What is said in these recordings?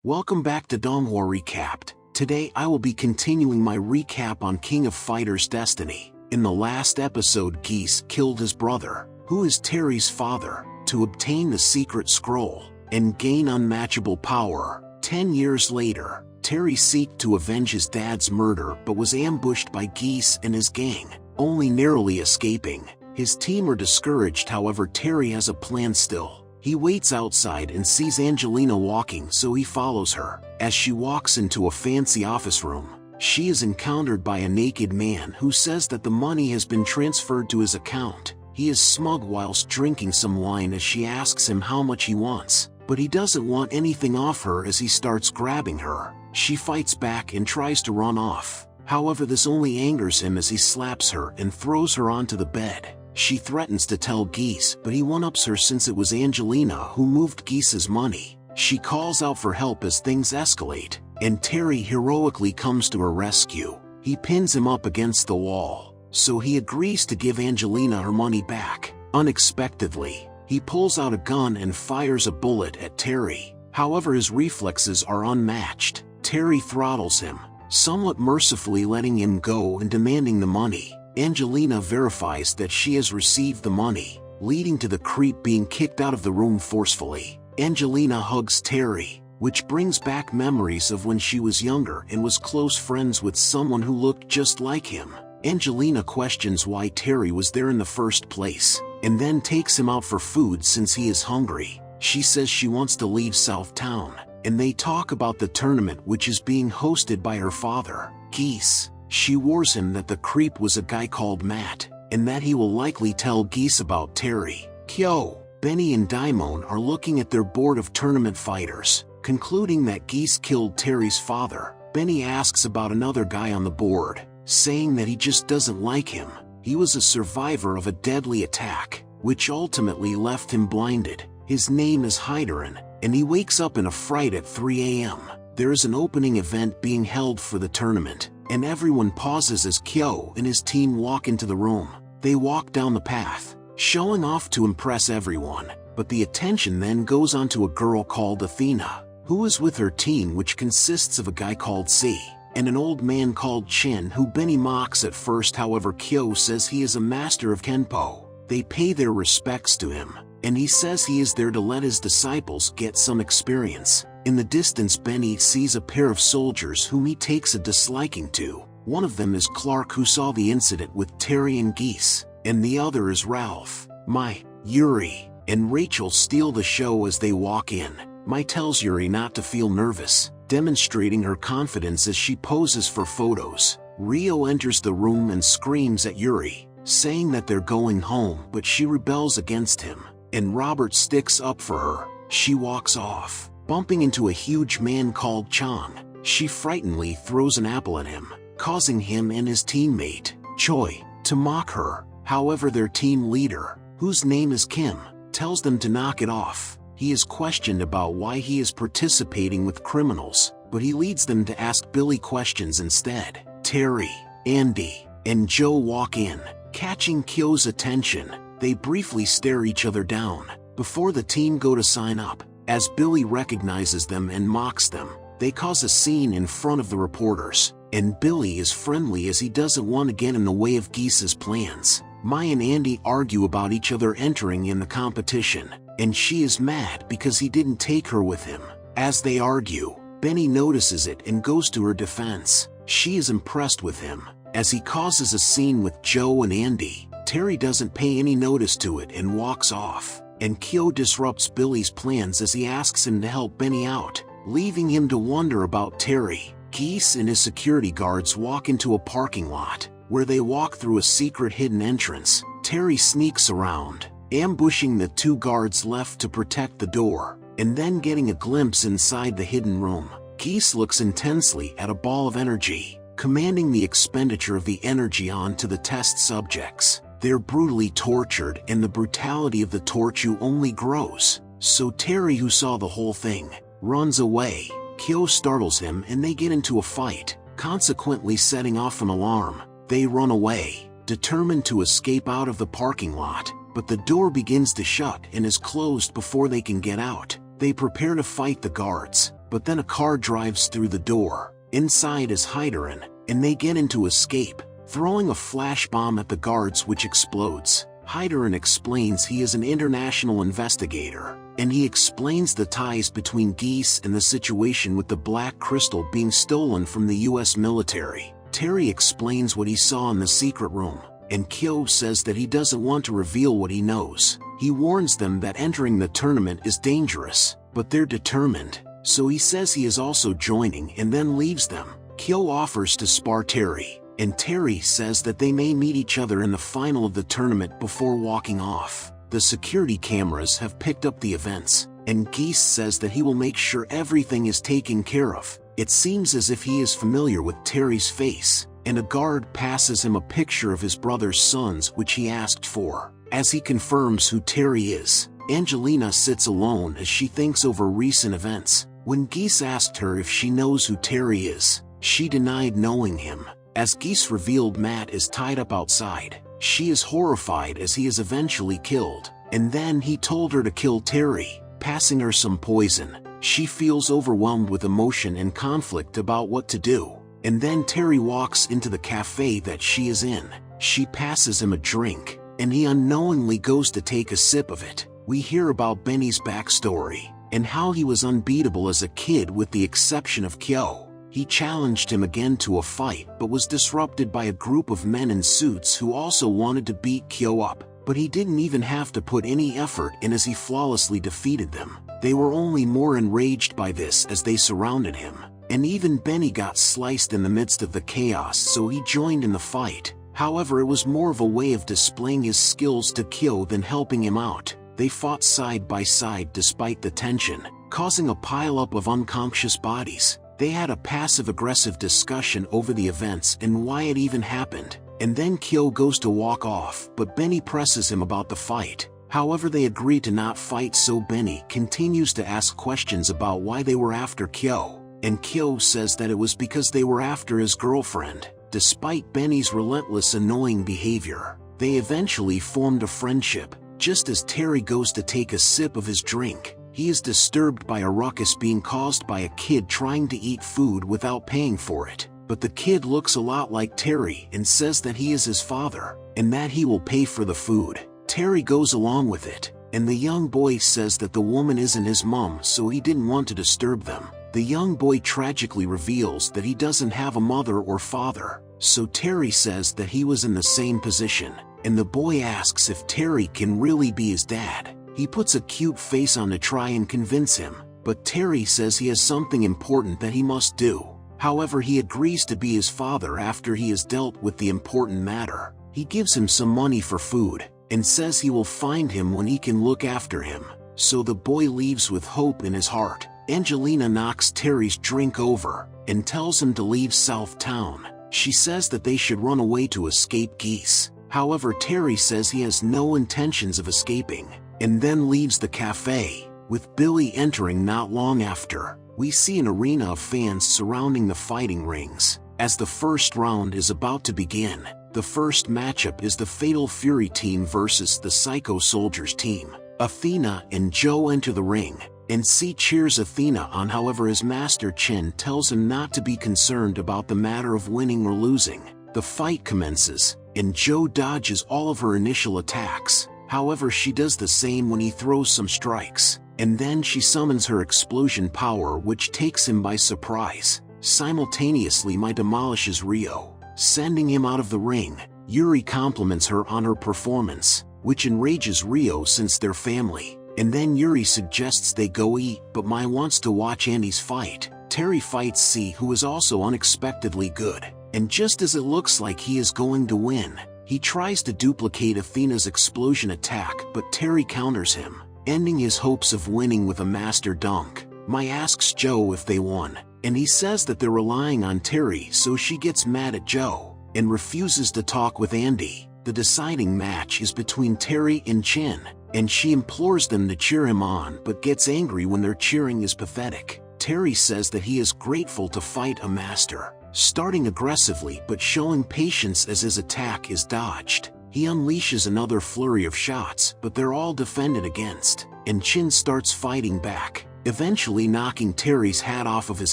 Welcome back to Donghua Recapped. Today I will be continuing my recap on King of Fighters Destiny. In the last episode, Geese killed his brother, who is Terry's father, to obtain the secret scroll and gain unmatchable power. 10 years later, Terry sought to avenge his dad's murder but was ambushed by Geese and his gang, only narrowly escaping. His team are discouraged, however Terry has a plan still. He waits outside and sees Angelina walking, so he follows her. As she walks into a fancy office room, she is encountered by a naked man who says that the money has been transferred to his account. He is smug whilst drinking some wine as she asks him how much he wants, but he doesn't want anything off her as he starts grabbing her. She fights back and tries to run off. However, this only angers him as he slaps her and throws her onto the bed. She threatens to tell Geese, but he one-ups her since it was Angelina who moved Geese's money. She calls out for help as things escalate, and Terry heroically comes to her rescue. He pins him up against the wall, so he agrees to give Angelina her money back. Unexpectedly, he pulls out a gun and fires a bullet at Terry. However, his reflexes are unmatched. Terry throttles him, somewhat mercifully letting him go and demanding the money. Angelina verifies that she has received the money, leading to the creep being kicked out of the room forcefully. Angelina hugs Terry, which brings back memories of when she was younger and was close friends with someone who looked just like him. Angelina questions why Terry was there in the first place, and then takes him out for food since he is hungry. She says she wants to leave South Town, and they talk about the tournament which is being hosted by her father, Geese. She warns him that the creep was a guy called Matt, and that he will likely tell Geese about Terry. Kyo, Benny and Daimon are looking at their board of tournament fighters, concluding that Geese killed Terry's father. Benny asks about another guy on the board, saying that he just doesn't like him. He was a survivor of a deadly attack, which ultimately left him blinded. His name is Hyderin, and he wakes up in a fright at 3 a.m. There is an opening event being held for the tournament, and everyone pauses as Kyo and his team walk into the room. They walk down the path, showing off to impress everyone, but the attention then goes on to a girl called Athena, who is with her team, which consists of a guy called C and an old man called Chin, who Benny mocks at first. However, Kyo says he is a master of Kenpo. They pay their respects to him, and he says he is there to let his disciples get some experience. In the distance, Benny sees a pair of soldiers whom he takes a disliking to. One of them is Clark, who saw the incident with Terry and Geese, and the other is Ralph. Mai, Yuri, and Rachel steal the show as they walk in. Mai tells Yuri not to feel nervous, demonstrating her confidence as she poses for photos. Rio enters the room and screams at Yuri, saying that they're going home, but she rebels against him, and Robert sticks up for her. She walks off, bumping into a huge man called Chang. She frighteningly throws an apple at him, causing him and his teammate, Choi, to mock her. However, their team leader, whose name is Kim, tells them to knock it off. He is questioned about why he is participating with criminals, but he leads them to ask Billy questions instead. Terry, Andy, and Joe walk in, catching Kyo's attention. They briefly stare each other down before the team go to sign up. As Billy recognizes them and mocks them, they cause a scene in front of the reporters, and Billy is friendly as he doesn't want to get in the way of Geese's plans. Mai and Andy argue about each other entering in the competition, and she is mad because he didn't take her with him. As they argue, Benny notices it and goes to her defense. She is impressed with him, as he causes a scene with Joe and Andy. Terry doesn't pay any notice to it and walks off, and Kyo disrupts Billy's plans as he asks him to help Benny out, leaving him to wonder about Terry. Geese and his security guards walk into a parking lot, where they walk through a secret hidden entrance. Terry sneaks around, ambushing the two guards left to protect the door, and then getting a glimpse inside the hidden room. Geese looks intensely at a ball of energy, commanding the expenditure of the energy onto the test subjects. They're brutally tortured, and the brutality of the torture only grows. So Terry, who saw the whole thing, runs away. Kyo startles him and they get into a fight, consequently setting off an alarm. They run away, determined to escape out of the parking lot, but the door begins to shut and is closed before they can get out. They prepare to fight the guards, but then a car drives through the door. Inside is Heiderin, and they get into escape, throwing a flash bomb at the guards which explodes. Heiderin explains he is an international investigator, and he explains the ties between Geese and the situation with the black crystal being stolen from the US military. Terry explains what he saw in the secret room, and Kyo says that he doesn't want to reveal what he knows. He warns them that entering the tournament is dangerous, but they're determined, so he says he is also joining and then leaves them. Kyo offers to spar Terry, and Terry says that they may meet each other in the final of the tournament before walking off. The security cameras have picked up the events, and Geese says that he will make sure everything is taken care of. It seems as if he is familiar with Terry's face, and a guard passes him a picture of his brother's sons which he asked for. As he confirms who Terry is, Angelina sits alone as she thinks over recent events. When Geese asked her if she knows who Terry is, she denied knowing him. As Geese revealed Matt is tied up outside, she is horrified as he is eventually killed, and then he told her to kill Terry, passing her some poison. She feels overwhelmed with emotion and conflict about what to do, and then Terry walks into the cafe that she is in. She passes him a drink, and he unknowingly goes to take a sip of it. We hear about Benny's backstory, and how he was unbeatable as a kid with the exception of Kyo. He challenged him again to a fight but was disrupted by a group of men in suits who also wanted to beat Kyo up, but he didn't even have to put any effort in as he flawlessly defeated them. They were only more enraged by this as they surrounded him, and even Benny got sliced in the midst of the chaos, so he joined in the fight. However, it was more of a way of displaying his skills to Kyo than helping him out. They fought side by side despite the tension, causing a pileup of unconscious bodies. They had a passive-aggressive discussion over the events and why it even happened, and then Kyo goes to walk off, but Benny presses him about the fight. However, they agree to not fight, so Benny continues to ask questions about why they were after Kyo, and Kyo says that it was because they were after his girlfriend. Despite Benny's relentless annoying behavior, they eventually formed a friendship. Just as Terry goes to take a sip of his drink, he is disturbed by a ruckus being caused by a kid trying to eat food without paying for it. But the kid looks a lot like Terry and says that he is his father, and that he will pay for the food. Terry goes along with it, and the young boy says that the woman isn't his mom, so he didn't want to disturb them. The young boy tragically reveals that he doesn't have a mother or father, so Terry says that he was in the same position, and the boy asks if Terry can really be his dad. He puts a cute face on to try and convince him, but Terry says he has something important that he must do. However, he agrees to be his father after he has dealt with the important matter. He gives him some money for food, and says he will find him when he can look after him, so the boy leaves with hope in his heart. Angelina knocks Terry's drink over, and tells him to leave South Town. She says that they should run away to escape Geese. However, Terry says he has no intentions of escaping, and then leaves the cafe, with Billy entering not long after. We see an arena of fans surrounding the fighting rings. As the first round is about to begin, the first matchup is the Fatal Fury team versus the Psycho Soldiers team. Athena and Joe enter the ring, and C cheers Athena on. However, his master Chen tells him not to be concerned about the matter of winning or losing. The fight commences, and Joe dodges all of her initial attacks. However, she does the same when he throws some strikes, and then she summons her explosion power, which takes him by surprise. Simultaneously, Mai demolishes Rio, sending him out of the ring. Yuri compliments her on her performance, which enrages Rio since they're family, and then Yuri suggests they go eat, but Mai wants to watch Andy's fight. Terry fights C, who is also unexpectedly good, and just as it looks like he is going to win, he tries to duplicate Athena's explosion attack, but Terry counters him, ending his hopes of winning with a master dunk. Mai asks Joe if they won, and he says that they're relying on Terry, so she gets mad at Joe, and refuses to talk with Andy. The deciding match is between Terry and Chen, and she implores them to cheer him on but gets angry when their cheering is pathetic. Terry says that he is grateful to fight a master, starting aggressively but showing patience as his attack is dodged. He unleashes another flurry of shots, but they're all defended against, and Chen starts fighting back. eventually knocking Terry's hat off of his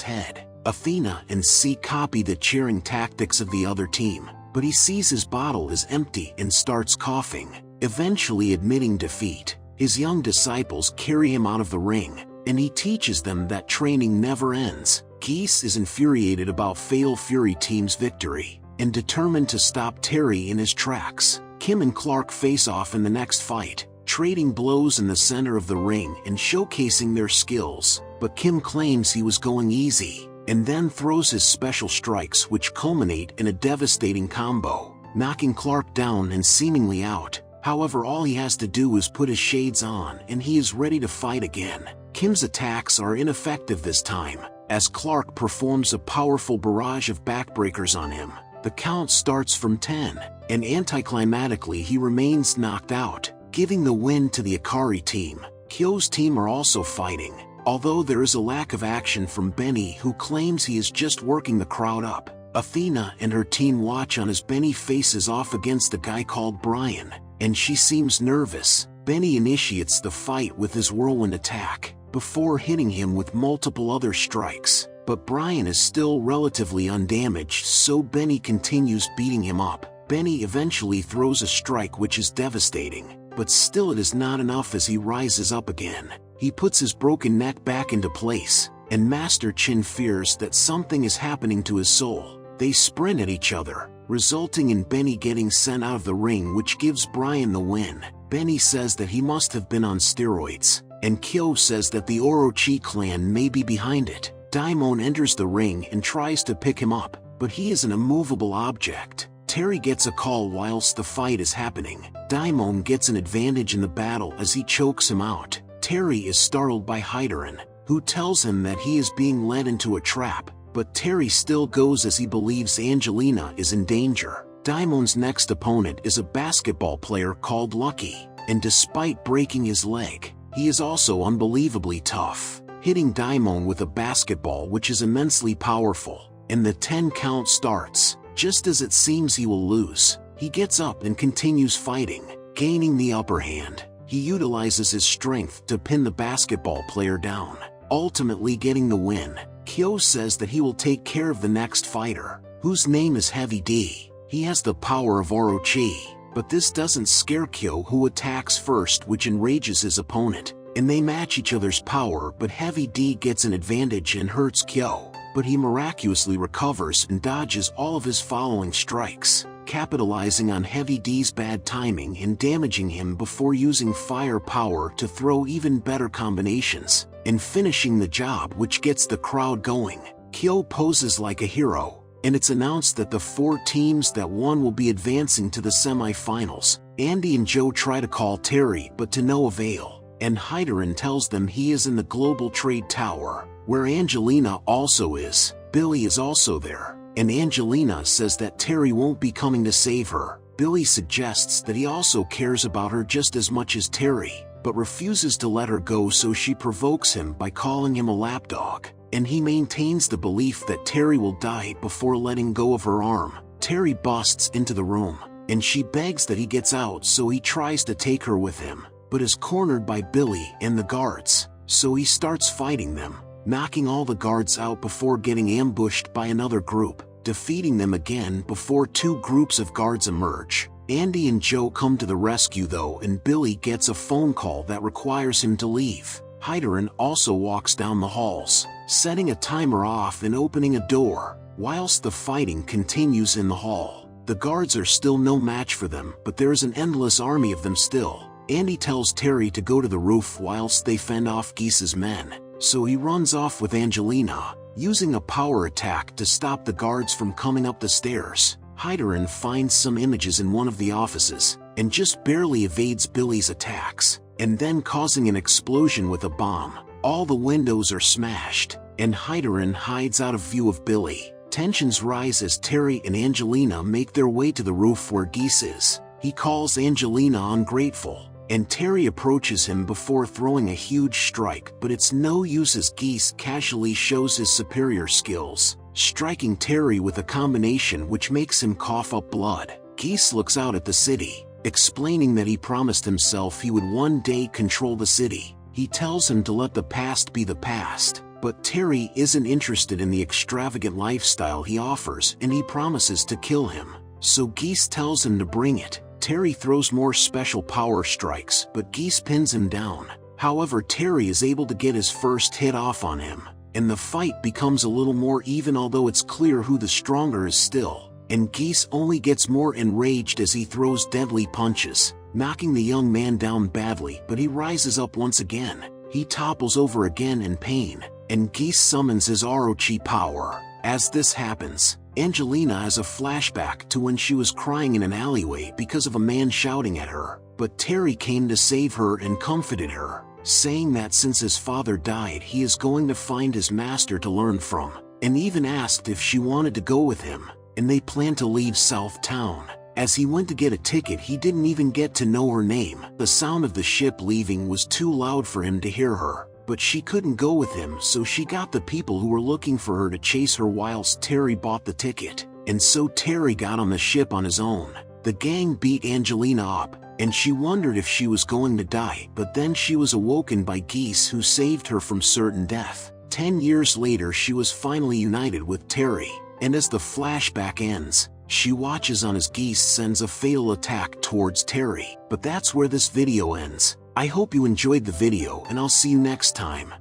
head. Athena and C copy the cheering tactics of the other team, but he sees his bottle is empty and starts coughing, eventually admitting defeat. His young disciples carry him out of the ring, and he teaches them that training never ends. Geese is infuriated about Fatal Fury Team's victory, and determined to stop Terry in his tracks. Kim and Clark face off in the next fight, trading blows in the center of the ring and showcasing their skills, but Kim claims he was going easy, and then throws his special strikes which culminate in a devastating combo, knocking Clark down and seemingly out. However, all he has to do is put his shades on and he is ready to fight again. Kim's attacks are ineffective this time, as Clark performs a powerful barrage of backbreakers on him. The count starts from 10, and anticlimactically he remains knocked out, giving the win to the Akari team. Kyo's team are also fighting, although there is a lack of action from Benny, who claims he is just working the crowd up. Athena and her team watch on as Benny faces off against a guy called Brian, and she seems nervous. Benny initiates the fight with his whirlwind attack, before hitting him with multiple other strikes, but Brian is still relatively undamaged, so Benny continues beating him up. Benny eventually throws a strike which is devastating, but still it is not enough as he rises up again. He puts his broken neck back into place, and Master Chin fears that something is happening to his soul. They sprint at each other, resulting in Benny getting sent out of the ring, which gives Brian the win. Benny says that he must have been on steroids, and Kyo says that the Orochi clan may be behind it. Daimon enters the ring and tries to pick him up, but he is an immovable object. Terry gets a call whilst the fight is happening. Daimon gets an advantage in the battle as he chokes him out. Terry is startled by Heiderin, who tells him that he is being led into a trap, but Terry still goes as he believes Angelina is in danger. Daimon's next opponent is a basketball player called Lucky, and despite breaking his leg, he is also unbelievably tough, hitting Daimon with a basketball which is immensely powerful, and the 10 count starts. Just as it seems he will lose, he gets up and continues fighting, gaining the upper hand. He utilizes his strength to pin the basketball player down, ultimately getting the win. Kyo says that he will take care of the next fighter, whose name is Heavy D. He has the power of Orochi, but this doesn't scare Kyo, who attacks first, which enrages his opponent, and they match each other's power, but Heavy D gets an advantage and hurts Kyo, but he miraculously recovers and dodges all of his following strikes, capitalizing on Heavy D's bad timing and damaging him before using fire power to throw even better combinations, and finishing the job, which gets the crowd going. Kyo poses like a hero, and it's announced that the 4 teams that won will be advancing to the semi-finals. Andy and Joe try to call Terry, but to no avail, and Heiderin tells them he is in the Global Trade Tower, where Angelina also is. Billy is also there, and Angelina says that Terry won't be coming to save her. Billy suggests that he also cares about her just as much as Terry, but refuses to let her go, so she provokes him by calling him a lapdog, and he maintains the belief that Terry will die before letting go of her arm. Terry busts into the room, and she begs that he gets out, so he tries to take her with him, but is cornered by Billy and the guards, so he starts fighting them, knocking all the guards out before getting ambushed by another group, defeating them again before 2 groups of guards emerge. Andy and Joe come to the rescue though, and Billy gets a phone call that requires him to leave. Heiderin also walks down the halls, setting a timer off and opening a door. Whilst the fighting continues in the hall, the guards are still no match for them, but there is an endless army of them still. Andy tells Terry to go to the roof whilst they fend off Geese's men, so he runs off with Angelina, using a power attack to stop the guards from coming up the stairs. Heiderin finds some images in one of the offices, and just barely evades Billy's attacks, and then causing an explosion with a bomb. All the windows are smashed, and Heiderin hides out of view of Billy. Tensions rise as Terry and Angelina make their way to the roof where Geese is. He calls Angelina ungrateful, and Terry approaches him before throwing a huge strike, but it's no use as Geese casually shows his superior skills, striking Terry with a combination which makes him cough up blood. Geese looks out at the city, explaining that he promised himself he would one day control the city, He tells him to let the past be the past, but Terry isn't interested in the extravagant lifestyle he offers and he promises to kill him. So Geese tells him to bring it. Terry throws more special power strikes, but Geese pins him down. However, Terry is able to get his first hit off on him, and the fight becomes a little more even, although it's clear who the stronger is still. And Geese only gets more enraged as he throws deadly punches, knocking the young man down badly, but he rises up once again. He topples over again in pain, and Geese summons his Orochi power. As this happens, Angelina has a flashback to when she was crying in an alleyway because of a man shouting at her, but Terry came to save her and comforted her, saying that since his father died he is going to find his master to learn from, and even asked if she wanted to go with him, and they planned to leave South Town. As he went to get a ticket, he didn't even get to know her name. The sound of the ship leaving was too loud for him to hear her, but she couldn't go with him, so she got the people who were looking for her to chase her whilst Terry bought the ticket, and so Terry got on the ship on his own. The gang beat Angelina up, and she wondered if she was going to die, but then she was awoken by Geese, who saved her from certain death. 10 years later, she was finally united with Terry, and as the flashback ends, she watches on as Geese sends a fatal attack towards Terry. But that's where this video ends. I hope you enjoyed the video, and I'll see you next time.